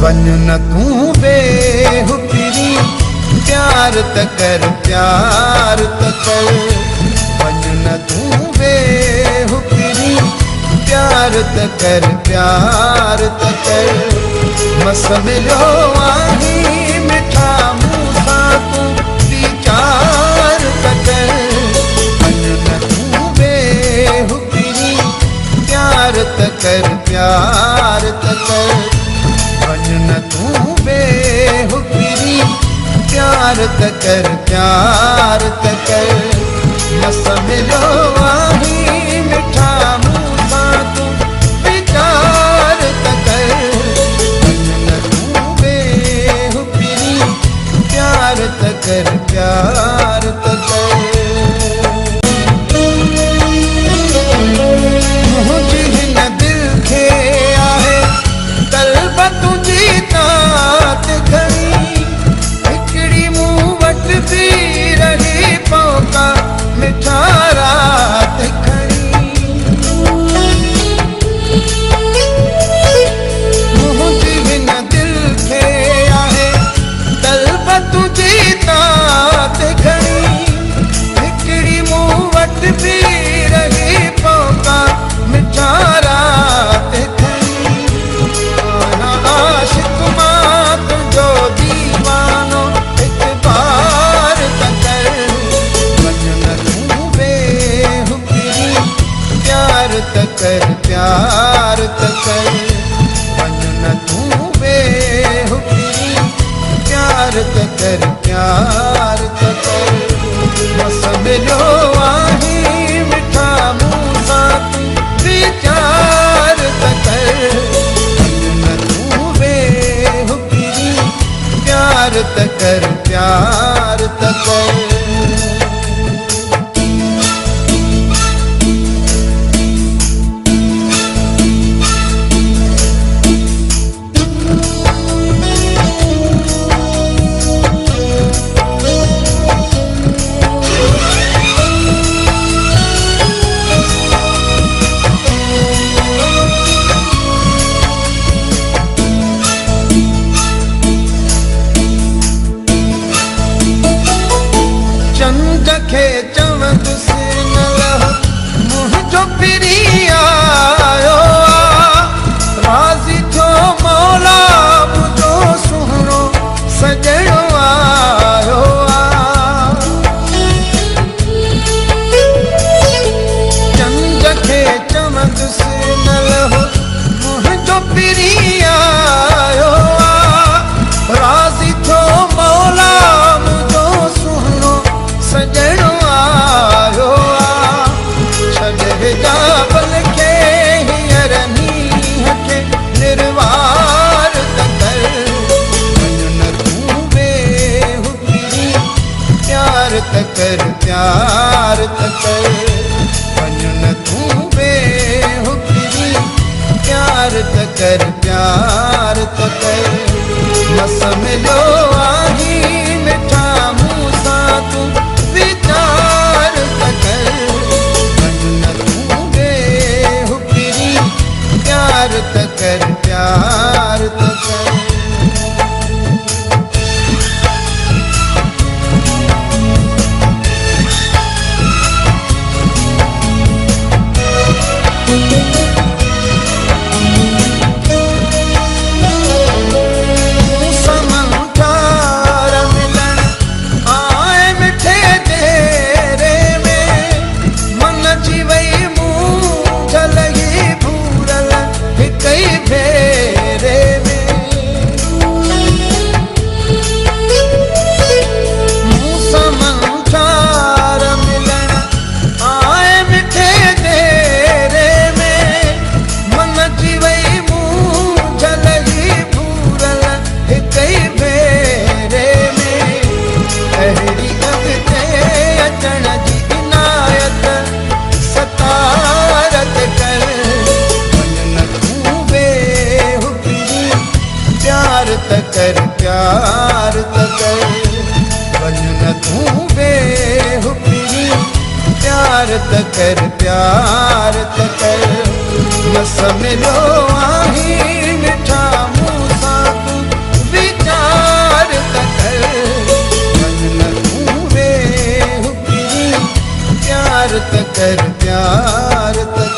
one न तूं बेहुकिरी प्यार त कर प्यार त कर वन न तूं बेहुकिरी प्यार त कर प्यार त कर मस मिलियो आहीं मिठा मूंसां तूं वीचार त कर वन न तूं बेहुकिरी प्यार त कर प्यार त कर वन न तूं बेहुकिरी प्यार त कर प्यार त कर मस मिलियो आहीं मिठा मूंसां तूं वीचार त कर वन न तूं बेहुकिरी प्यार त कर प्यार त कर मुंहिंजी हिन दिल खे आहे तलब तुंहिंजी तात घणी हिकिड़ी मूं वटि बि रही पौका मिठा रात खणी मुंहिंजी हिन दिल खे आहे तलब तुंहिंजी तात घणी हिकिड़ी मूं वटि बि रही पौका मिठा रात खणी आशिक मां तुंहिंजो दीवानो हिकु बार त कर वन न तूं बेहुकिरी प्यार त कर प्यार त कर वन न तूं बेहुकिरी प्यार त कर प्यार त कर मस मिलियो आहीं मिठा मूंसां तूं वीचार त कर वन न तूं बेहुकिरी प्यार त कर प्यार त कर चंद खे चवंदुसि न लहो मुंहिंजो पिरी आयो राज़ी थियो मौला मुंहिंजो सुहिणो सजणो आयो चंद खे चवंदुसि न लहो मुंहिंजो पिरी आयो राज़ी थियो मौला मुंहिंजो सुहिणो सजणो आयो छॾे हिजाबल खे हींअर नींहं खे निर्वार त कर वन न तूं बेहुकिरी प्यार त कर प्यार त कर वन न तूं बेहुकिरी प्यार त कर प्यार त कर मस मिलियो आहीं मिठा मूंसां तूं वीचार त कर वन न तूं बेहुकिरी प्यार त कर प्यार त कर कर प्यार त कर वन न तूं बेहुकिरी प्यार त कर प्यार त कर मस मिलियो आहीं मिठा मूंसां तूं प्यार त कर